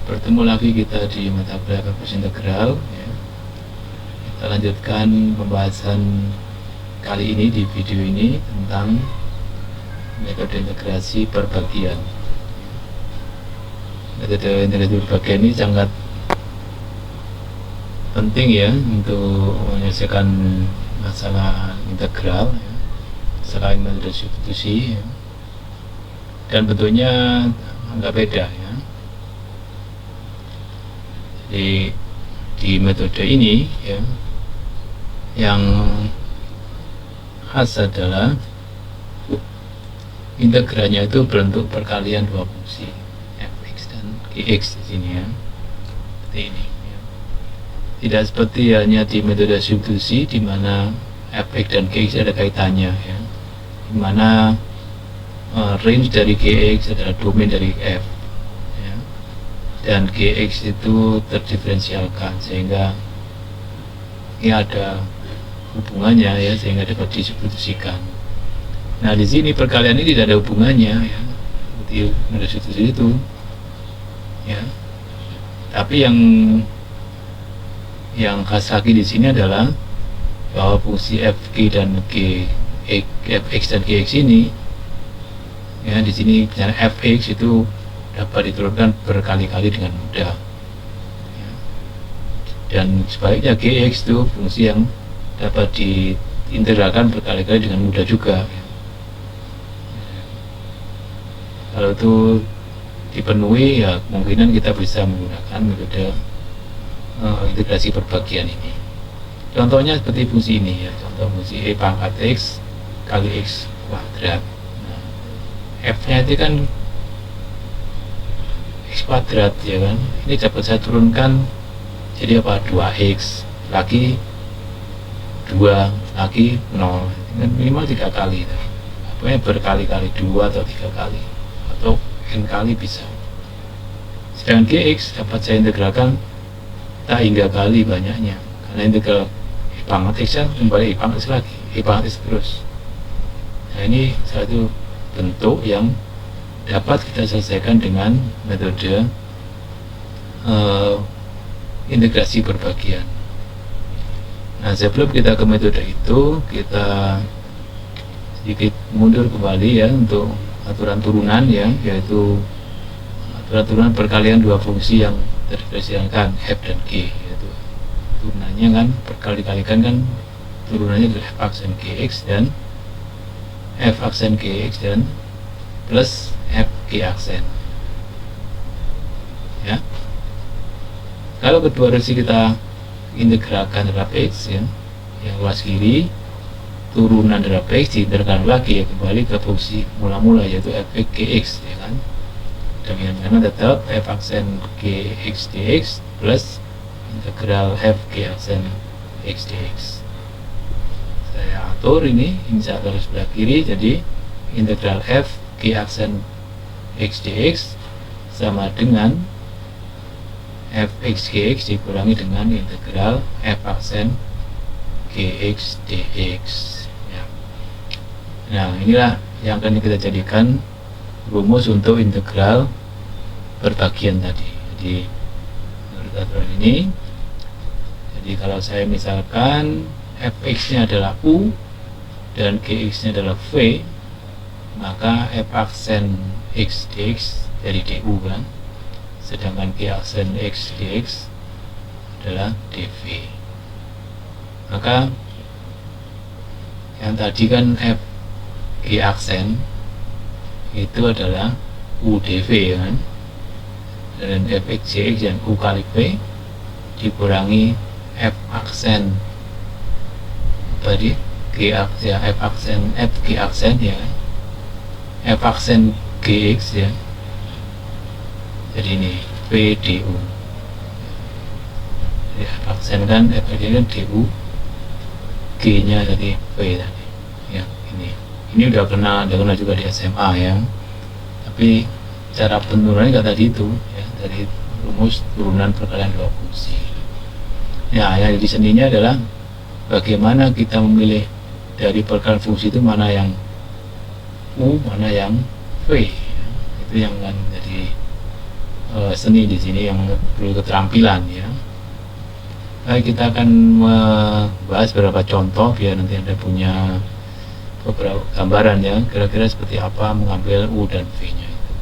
Bertemu lagi kita di mata kuliah kalkulus integral ya. Kita lanjutkan pembahasan kali ini di video ini tentang metode integrasi perbagian. Metode integrasi perbagian ini sangat penting ya untuk menyelesaikan masalah integral ya, selain metode substitusi ya. Dan bentuknya agak beda ya. Di metode ini ya, yang khas adalah integralnya itu berbentuk perkalian dua fungsi fx dan gx di sini ya, seperti ini ya. Tidak seperti hanya di metode substitusi di mana fx dan gx ada kaitannya ya, di mana range dari gx adalah domain dari f ya, dan gx itu terdiferensialkan sehingga ini ada hubungannya ya, sehingga dapat disubstitusikan. Nah di sini perkalian ini tidak ada hubungannya ya, seperti metode substitusi itu ya. Tapi yang khas lagi di sini adalah bahwa fungsi fg dan fx dan gx ini ya, di sini misalnya fx itu dapat diturunkan berkali-kali dengan mudah ya. Dan sebaliknya gx itu fungsi yang dapat diintegralkan berkali-kali dengan mudah juga ya. Kalau itu dipenuhi ya, kemungkinan kita bisa menggunakan metode integrasi perbagian ini. Contohnya seperti fungsi ini ya, contoh fungsi e pangkat x kali x kuadrat. F-nya itu kan x kuadrat ya kan, ini dapat saya turunkan jadi apa, 2x lagi 2 lagi 0, minimal 3 kali pokoknya berkali-kali, 2 atau 3 kali atau n kali bisa. Sedangkan gx dapat saya integralkan tak hingga kali banyaknya, karena integral e pangkat x kembali e pangkat x lagi, e pangkat x terus. Nah ini satu bentuk yang dapat kita selesaikan dengan metode integrasi perbagian. Nah sebelum kita ke metode itu, kita sedikit mundur kembali ya untuk aturan turunan ya, yaitu aturan turunan perkalian dua fungsi yang terdiferensialkan f dan g, yaitu turunannya kan berkali-kalikan kan, turunannya adalah f aksen gx dan f aksen gx dan plus f g aksen ya. Kalau kedua versi kita integralkan terhadap x ya, yang luas kiri turunan terhadap x diintegralkan lagi ya, kembali ke fungsi mula-mula yaitu f gx ya kan. Demikian tetap f aksen gx dx plus integral f g aksen x dx. Saya atur ini saya atur sebelah kiri, jadi integral f g aksen x dx sama dengan f x gx dikurangi dengan integral f aksen gx dx ya. Nah inilah yang akan kita jadikan rumus untuk integral perbagian tadi. Jadi menurut aturan ini, jadi kalau saya misalkan fx nya adalah u dan gx nya adalah v, maka f aksen x dx dari du kan, sedangkan g aksen x dx adalah dv. Maka yang tadi kan f g aksen itu adalah u dv kan, dan f x gx dan u kali v dikurangi f aksen tadi g aksen ya, f aksen f g aksen ya, f aksen gx ya, jadi ini v du, jadi f aksen kan f kan du, g nya tadi v tadi ya. Ini udah kena juga di SMA ya, tapi cara penurunannya nggak tadi itu ya, dari rumus turunan perkalian dua fungsi. Ya, yang di seninya adalah bagaimana kita memilih dari perkalian fungsi itu mana yang u, mana yang v. Itu yang akan jadi seni di sini yang perlu keterampilan ya. Kita akan membahas beberapa contoh biar nanti Anda punya beberapa gambaran ya, kira-kira seperti apa mengambil U dan V nya itu.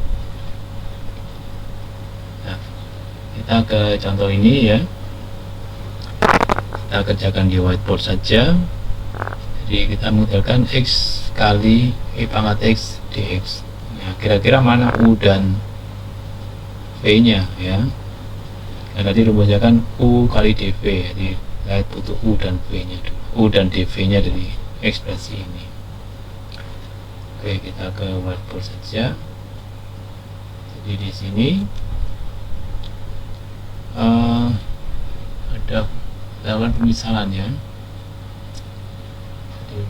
Nah, kita ke contoh ini ya, kita kerjakan di whiteboard saja. Jadi kita modelkan X kali E pangkat X dx. Nah, kira-kira mana U dan V nya ya. Nah, tadi rumusnya kan U kali dV, jadi kita butuh U dan V nya dulu, U dan dV nya dari ekspresi ini. Oke, kita ke whiteboard saja. Jadi di sini ada lakukan pemisalan ya. Jadi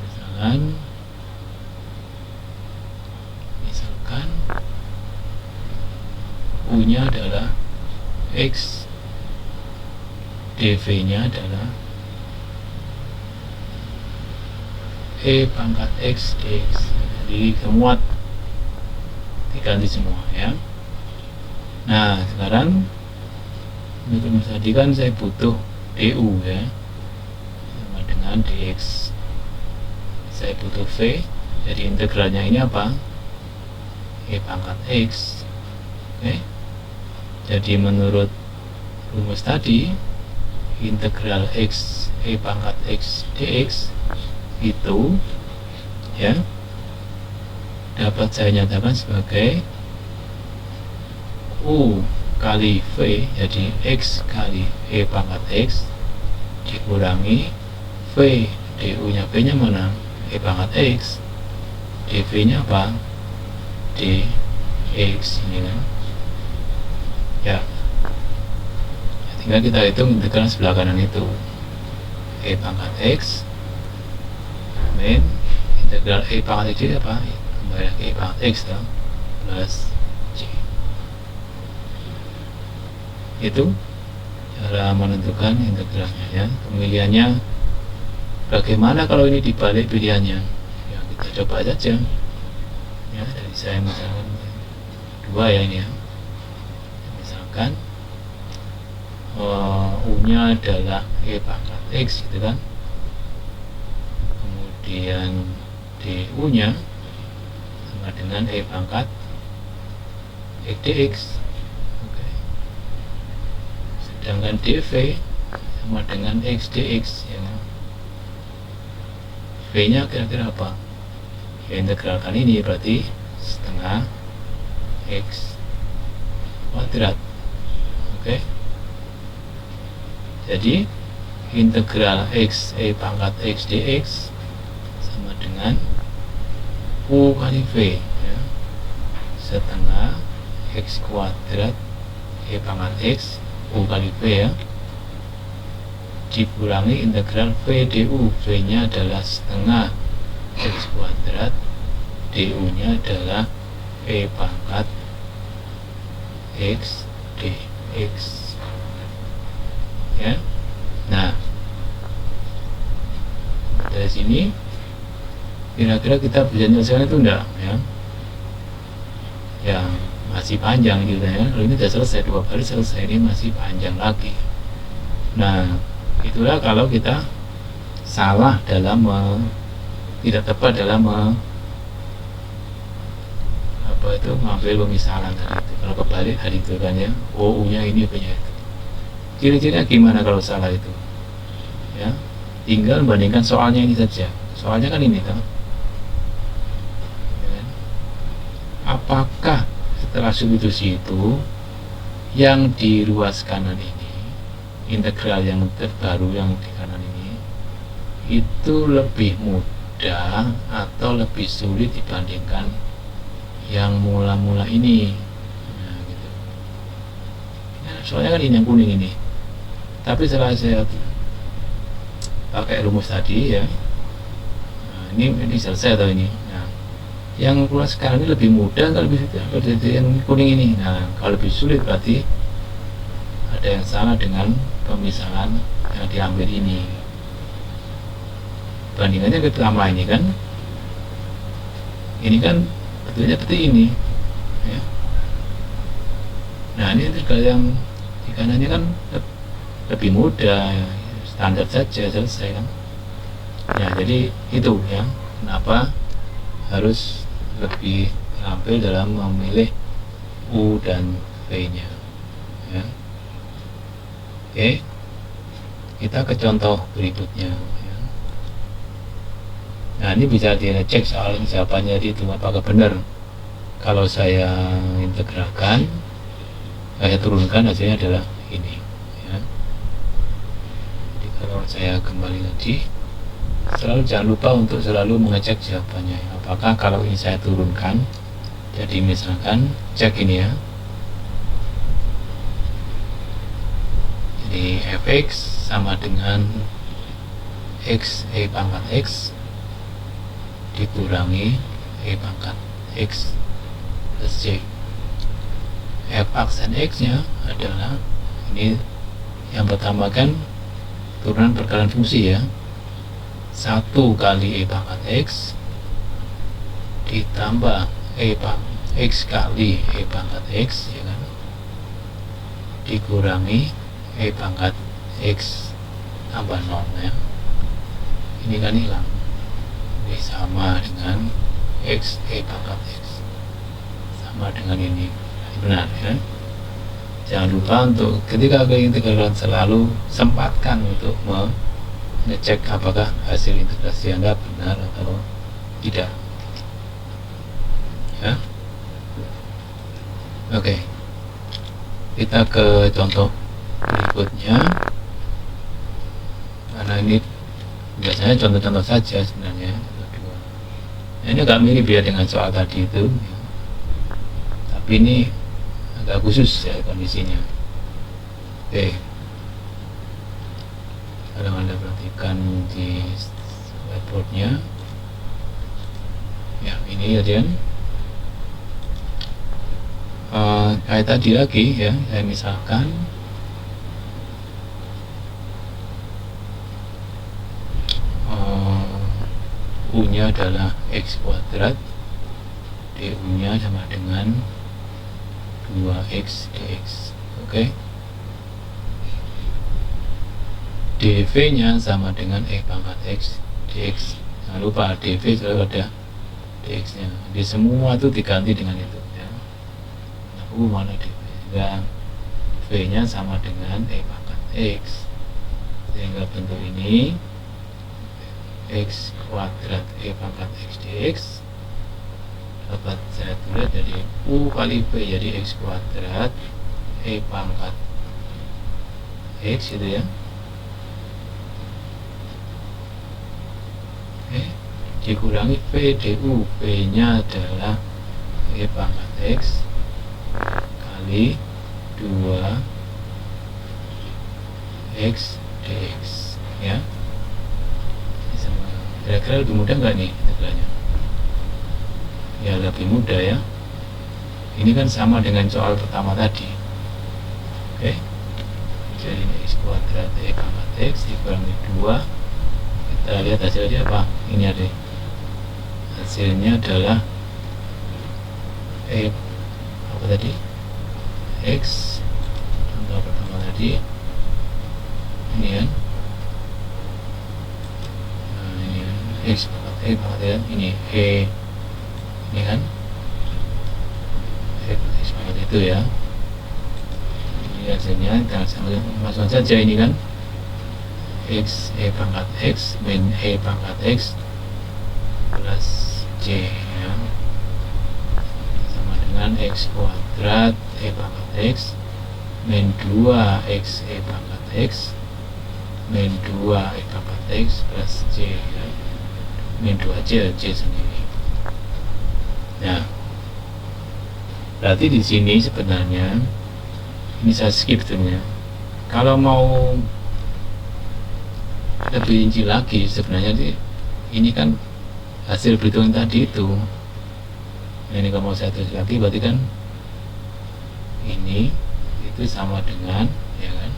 misalkan U nya adalah X, dV nya adalah E pangkat X dx. Jadi semua diganti semua ya. Nah, sekarang untuk tadi kan saya butuh du ya, sama dengan dx. Saya butuh v, jadi integralnya ini apa? E pangkat x. Oke. Jadi menurut rumus tadi, integral x E pangkat x dx itu ya dapat saya nyatakan sebagai U kali V, jadi X kali E pangkat X dikurangi V, du nya V nya mana? E pangkat X, dV nya apa? dx ini kan ya. Tinggal kita hitung integral sebelah kanan itu, E pangkat X min integral E pangkat X apa? Kembali ke E pangkat X dong, plus C. Itu cara menentukan integralnya ya. Pemilihannya bagaimana kalau ini dibalik pilihannya ya, kita coba saja ya. Dari saya misalkan dua ya ini ya, misalkan U nya adalah E pangkat X gitu kan, kemudian du nya sama dengan E pangkat X dx. Oke. Sedangkan dv sama dengan X dx ya. V nya kira-kira apa? Ya, integralkan ini berarti setengah X kuadrat. Oke. Jadi integral X E pangkat X dx sama dengan U kali V ya, setengah X kuadrat E pangkat X U kali V ya, dikurangi integral V du. V nya adalah setengah X kuadrat, du nya adalah E pangkat X dx ya. Nah, dari sini kira-kira kita bisa menyelesaikan itu enggak ya? Ya masih panjang gitu ya. Kalau ini sudah selesai, 2 kali selesai, ini masih panjang lagi. Nah, itulah kalau kita salah dalam tidak tepat dalam mengambil pemisalan tadi itu. Kalau kebalik tadi itu kan ya, U nya ini, V nya itu. Kira-kira gimana kalau salah itu? Ya, tinggal bandingkan soalnya ini saja. Soalnya kan ini kan. Apakah setelah substitusi itu yang di ruas kanan ini, integral yang terbaru yang di kanan ini, itu lebih mudah atau lebih sulit dibandingkan yang mula-mula ini? Nah, gitu. Nah, soalnya kan ini yang kuning ini. Tapi setelah saya pakai rumus tadi ya, nah, ini selesai atau ini. Nah, yang ruas sekarang ini lebih mudah atau lebih sulit yang kuning ini? Nah, kalau lebih sulit berarti ada yang salah dengan pemisahan yang diambil ini. Bandingannya pertama ini kan, betulnya seperti ini ya. Nah, ini integral yang di kanannya kan lebih mudah, standar saja, selesai kan. Ya, jadi itu ya kenapa harus lebih terampil dalam memilih U dan V nya ya. Oke, kita ke contoh berikutnya ya. Nah, ini bisa dicek soal jawabannya itu apakah benar kalau saya integralkan, saya turunkan, hasilnya adalah ini ya. Jadi kalau saya kembali lagi, jangan lupa untuk selalu mengecek jawabannya, apakah kalau ini saya turunkan, jadi misalkan cek ini ya, jadi fx sama dengan x e pangkat x dikurangi e pangkat x plus j. F aksen x nya adalah ini yang pertama kan turunan perkalian fungsi ya, 1 kali e pangkat x ditambah x kali e pangkat x ya kan, dikurangi e pangkat x tambah 0 ya. Ini kan hilang, ini sama dengan x e pangkat x sama dengan ini benar ya. Jangan lupa untuk ketika ke integralan selalu sempatkan untuk mengecek apakah hasil integrasi Anda benar atau tidak ya. Oke, kita ke contoh berikutnya, karena ini biasanya contoh-contoh saja sebenarnya. Ini agak mirip ya dengan soal tadi itu ya. Tapi ini agak khusus ya kondisinya. Oke, kalau Anda perhatikan di whiteboardnya ya, ini ya kan kayak tadi lagi ya, saya misalkan U nya adalah x kuadrat, du nya sama dengan 2x dx. Oke, dv nya sama dengan e pangkat x dx. Jangan lupa dv selalu ada dx nya, di semua itu diganti dengan itu ya. U mana dv, sehingga v nya sama dengan e pangkat x, sehingga bentuk ini x kuadrat e pangkat x dx dapat saya tulis jadi U kali V, jadi x kuadrat e pangkat x itu ya. Oke, dikurangi V du, V nya adalah e pangkat x kali 2 x dx ya. Kira-kira lebih mudah nggak nih integralnya? Ya lebih mudah ya. Ini kan sama dengan soal pertama tadi. Oke, jadi ini x kuadrat e pangkat x dikurangi 2. Kita lihat hasilnya apa? Ini ada hasilnya adalah apa tadi? X contoh pertama tadi ini kan, x pangkat ya, ini ini kan x pangkat itu ya. Ini hasilnya kita masukkan saja, ini kan x pangkat x min pangkat x plus j ya, sama dengan x kuadrat pangkat x min 2x pangkat x min 2 pangkat x plus j ya, min 2 j sendiri. Nah, berarti di sini sebenarnya ini saya skip sebenarnya. Kalau mau lebih rinci lagi sebenarnya ini kan hasil perhitungan tadi itu. Nah, ini kalau mau saya tulis lagi berarti kan ini itu sama dengan ya kan.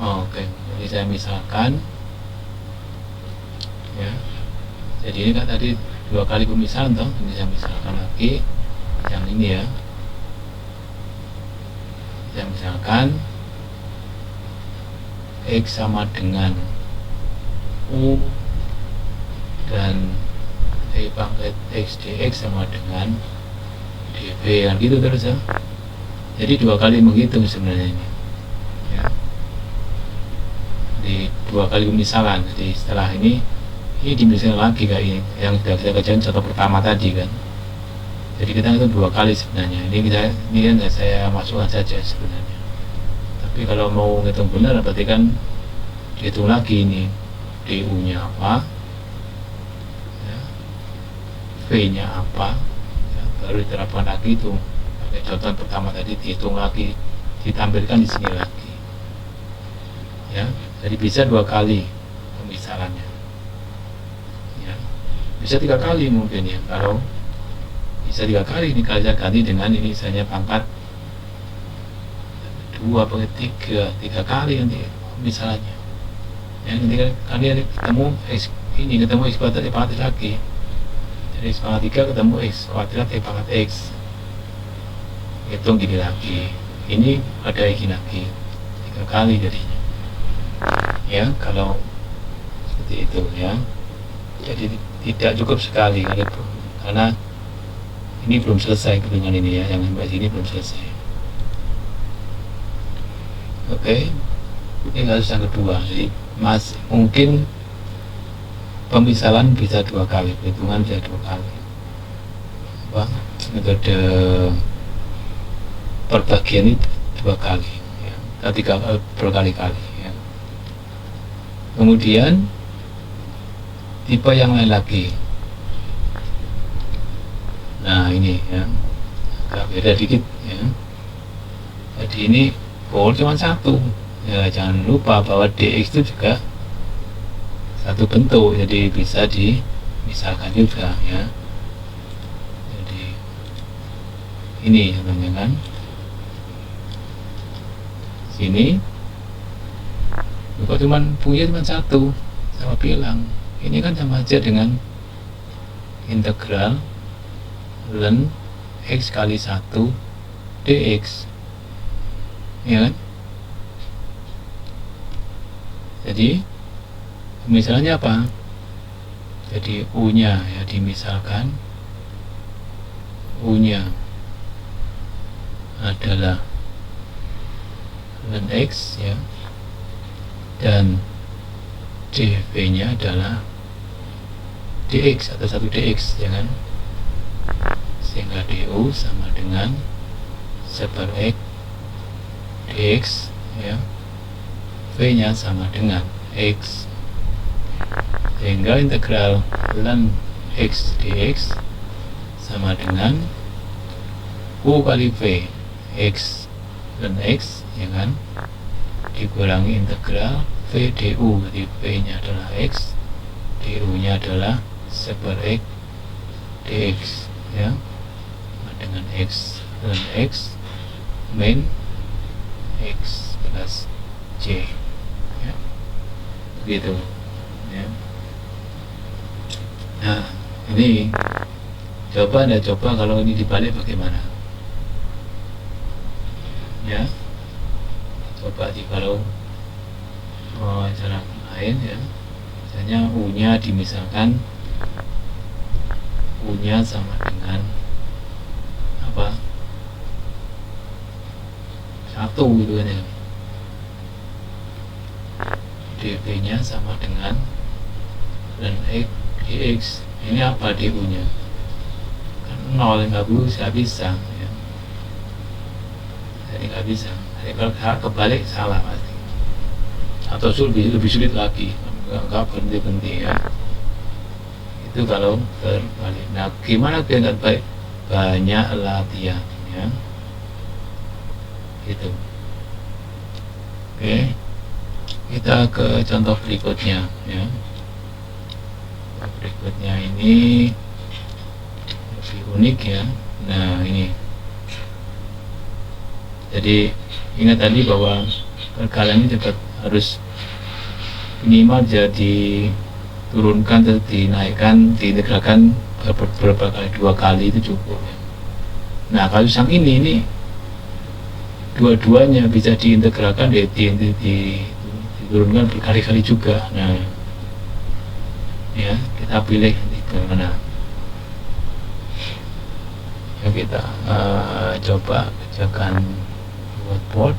Oke, jadi saya misalkan ya, jadi ini kan tadi dua kali pemisahan toh. Ini saya misalkan lagi yang ini ya, saya misalkan X sama dengan U dan E pangkat X dx sama dengan dv, kan gitu terus ya. Jadi dua kali menghitung sebenarnya ini ya, di dua kali pemisahan. Jadi setelah ini dimisalkan lagi kayak ini yang sudah kita kerjain contoh pertama tadi kan. Jadi kita itu dua kali sebenarnya. Ini kan saya masukkan saja sebenarnya. Tapi kalau mau ngitung benar berarti kan dihitung lagi ini du nya apa ya, v nya apa ya, baru diterapkan lagi itu pakai contoh pertama tadi, dihitung lagi, ditampilkan di sini lagi ya. Jadi bisa dua kali pemisahannya ya, bisa tiga kali mungkin ya. Kalau bisa tiga kali, ini kalian ganti dengan ini misalnya pangkat 2 pangkat 3 kali nanti misalnya ya. Nanti kalian ketemu X ini, ketemu X kuadrat E pangkat lagi, jadi X pangkat 3 ketemu X kuadrat E pangkat X, hitung gini lagi, ini ada ini lagi 3 kali jadinya ya. Kalau seperti itu ya, jadi tidak cukup sekali karena ini belum selesai dengan ini ya, yang sampai sini belum selesai. Oke, ini kasus yang kedua. Jadi mungkin pemisahan bisa dua kali, perhitungan bisa dua kali. Metode perbagian itu dua kali ya, berkali-kali ya. Kemudian tipe yang lain lagi. Nah ini ya, agak beda dikit ya. Jadi ini cuma satu ya, jangan lupa bahwa dx itu juga satu bentuk, jadi bisa dimisalkan juga ya. Jadi ini contohnya kan, sini kok cuman punya cuma satu, sama bilang ini kan sama aja dengan integral ln X kali 1 dx ya kan. Jadi misalnya apa, jadi U nya ya dimisalkan, U nya adalah ln X ya, dan dv nya adalah dx atau 1 dx ya kan, sehingga du sama dengan seper X dx ya, v nya sama dengan X, sehingga integral ln X dx sama dengan U kali V X ln X ya kan, dikurangi integral V du, jadi V nya adalah X, du nya adalah seper X dx ya, dengan X ln X min X plus J ya, begitu ya. Nah ini coba kalau ini dibalik bagaimana ya, coba kalau cara lain ya, misalnya U nya dimisalkan, U nya sama dengan apa, 1 gitu kan ya, dv nya sama dengan ln X dx, ini apa du nya kan 0, nggak bisa ya. Jadi nggak bisa, jadi kalau kebalik salah pasti, atau lebih sulit lagi, nggak berhenti ya. Itu kalau terbalik. Nah gimana biar nggak baik, banyak latihan ya gitu. Oke, kita ke contoh berikutnya ya. Berikutnya ini lebih unik ya. Nah ini, jadi ingat tadi bahwa perkalian ini tetap harus minimal jadi turunkan atau dinaikkan, diintegralkan beberapa kali, 2 kali itu cukup ya. Nah kasus yang ini dua-duanya bisa diintegralkan, diturunkan berkali-kali juga. Nah ya, kita pilih nanti bagaimana ya. Kita coba kerjakan whiteboard.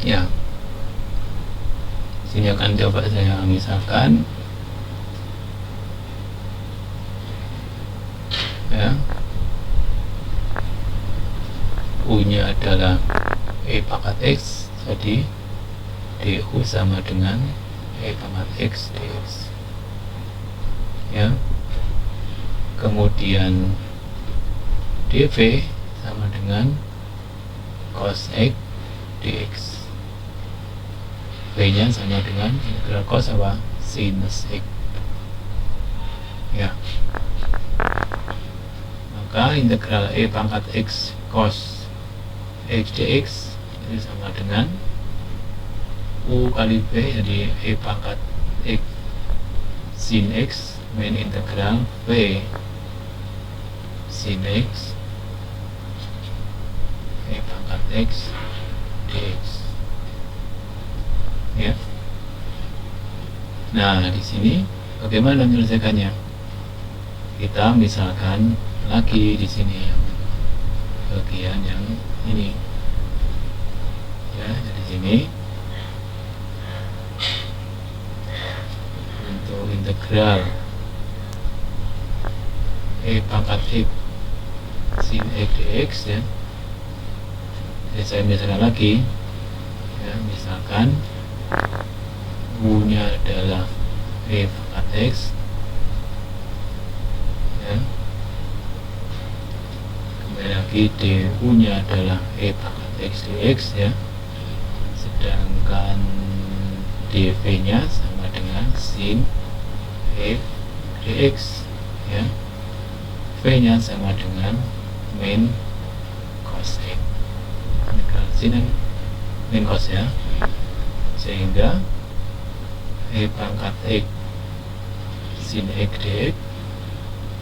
Ya, sini akan coba saya misalkan ya, U-nya adalah E pangkat X, jadi DU sama dengan E pangkat X dx ya. Kemudian DV sama dengan cos X dx, V nya sama dengan integral cos apa? Sinus X ya. Maka integral E pangkat X cos X dx itu sama dengan U kali V, jadi E pangkat X sin X min integral V sin X E pangkat X dx ya. Nah di sini bagaimana menyelesaikannya? Kita misalkan lagi di sini yang bagian yang ini ya. Jadi sini untuk integral E pangkat X sin X dx ya. Jadi saya misalkan lagi ya, misalkan U nya adalah E pangkat X ya. Kembali lagi DU nya adalah E pangkat X dx ya. Sedangkan DV nya sama dengan sin X dx ya. V nya sama dengan min cos X, sin min cos ya. Sehingga E pangkat X sin X dx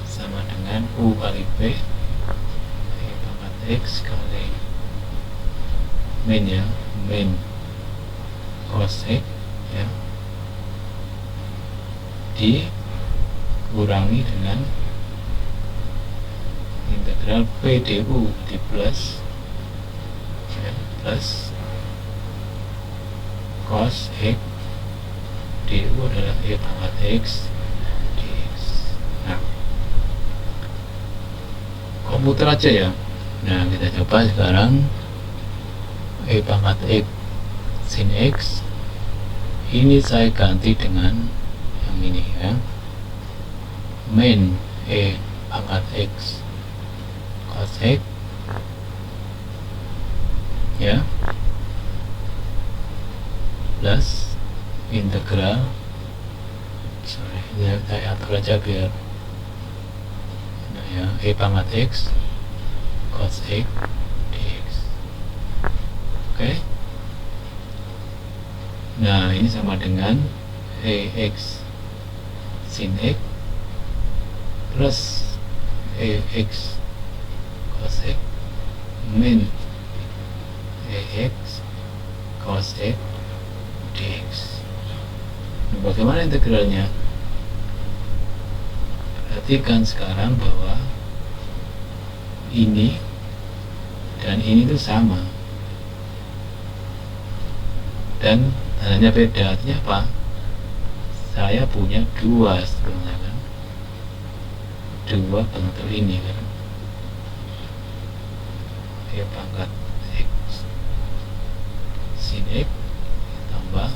sama dengan U kali V E pangkat X kali min ya, min cos X ya, dikurangi dengan integral V du di plus ya, plus cos X du adalah E pangkat X dx. Nah komputer aja ya. Nah kita coba sekarang E pangkat X sin X ini saya ganti dengan yang ini ya, min E pangkat X cos X ya, plus integral, ya, saya atur aja biar nah ya, E pangkat X cos X dx. Oke. Nah ini sama dengan X sin X plus X cos X min X cos X dx. Nah, bagaimana integralnya? Perhatikan sekarang bahwa ini dan ini itu sama dan tandanya beda. Artinya apa? Saya punya dua sebenarnya kan, dua bentuk ini kan, E pangkat X sin X tambah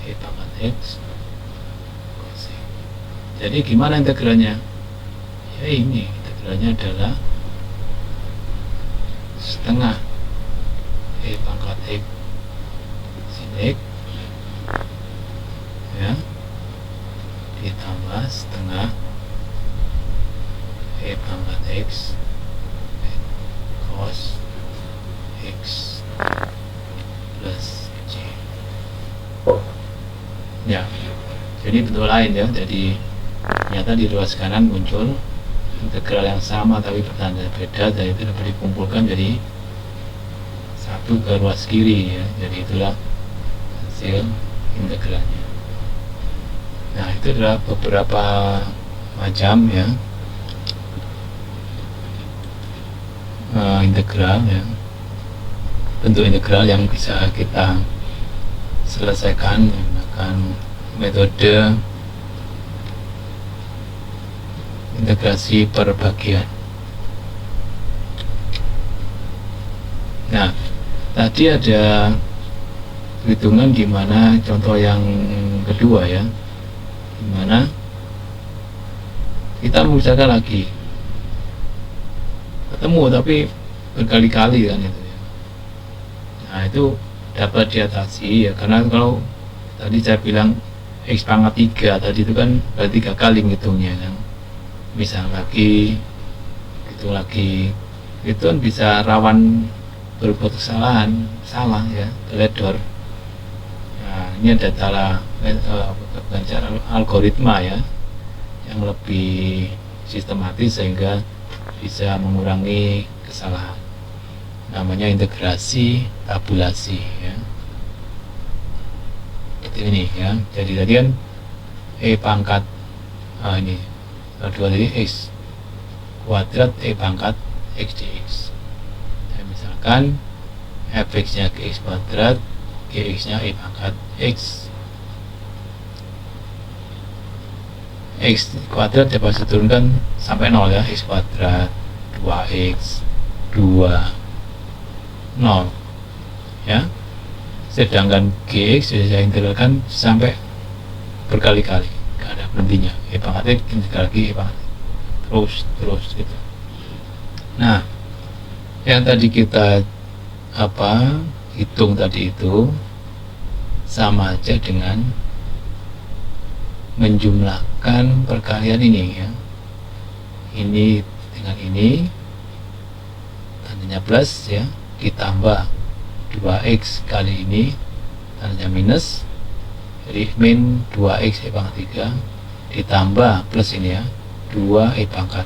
E pangkat X cos X. Jadi gimana integralnya? Ya ini integralnya adalah setengah E pangkat X sin X ya, ditambah setengah E pangkat X cos X plus C ya. ini bentuk lain ya. Jadi ternyata di ruas kanan muncul integral yang sama tapi bertanda beda, dan itu dapat dikumpulkan jadi satu ke ruas kiri ya. Jadi itulah hasil integralnya. Nah, itu adalah beberapa macam ya integral ya, bentuk integral yang bisa kita selesaikan menggunakan metode integrasi per bagian. Nah, tadi ada hitungan di mana contoh yang kedua ya, di mana kita mengusahakan lagi ketemu tapi berkali-kali kan itu ya. Nah, itu dapat diatasi ya, karena kalau tadi saya bilang X pangkat 3 tadi itu kan berarti 3 kali ngitungnya kan. Misal lagi hitung lagi, itu kan bisa rawan berbuat kesalahan, salah ya, teledor. Nah, ini ada cara algoritma ya yang lebih sistematis sehingga bisa mengurangi kesalahan. Namanya integrasi tabulasi ya. Seperti ini ya. Jadi tadi kan E pangkat ini dua tadi X kuadrat E pangkat X dx. Dan misalkan fx nya X kuadrat, Gx nya E pangkat X. X kuadrat dapat diturunkan sampai 0 ya, X kuadrat 2x 2 0 ya. Sedangkan Gx sudah saya integralkan sampai berkali-kali, gak ada berhentinya. E pangkat X integral lagi, E pangkat terus gitu. Nah, yang tadi kita hitung tadi itu sama aja dengan menjumlahkan perkalian ini ya. Ini dengan ini tandanya plus ya, ditambah 2x kali ini tandanya minus, jadi min 2x E pangkat 3 ditambah plus ini ya 2 E pangkat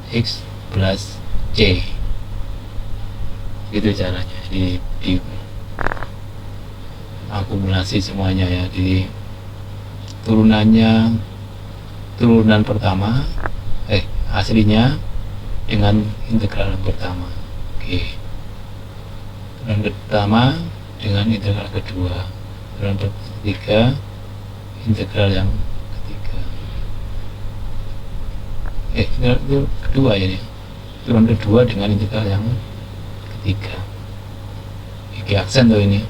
X plus C. Gitu caranya di akumulasi semuanya ya. Di turunan pertama aslinya dengan integral yang pertama. Oke. Turunan pertama dengan integral kedua. Turunan ketiga integral yang ketiga. Integral kedua ya nih. Turunan kedua dengan integral yang ketiga. Iki aksen tuh ini.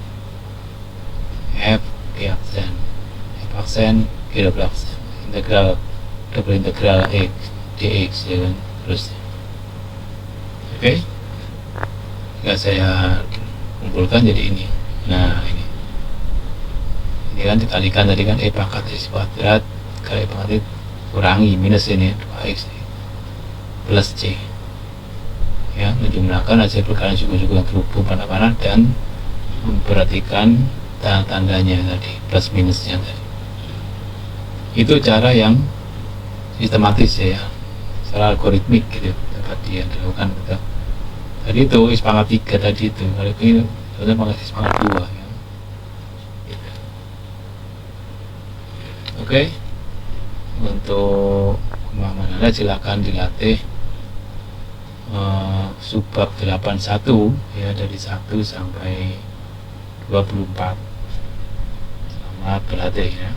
F G aksen. Aksen, double aksen, double integral X dx ya kan, terus oke. Jika saya kumpulkan jadi ini. Nah, ini kan dikalikan tadi kan E pangkat X kuadrat kali E pangkat X kurangi minus ini 2x plus C ya, menjumlahkan hasil perkalian suku-suku yang terhubung pada dan memperhatikan tanda-tandanya tadi, plus minusnya tadi. Itu cara yang sistematis ya, secara algoritmik gitu dapat dilakukan. Tadi itu X pangkat 3 tadi itu, kalau ini sebenarnya pangkat X pangkat 2 ya. Gitu. Oke. Untuk pemahaman Anda silakan dilatih subbab 81 ya, dari 1 sampai 24. Selamat berlatih ya.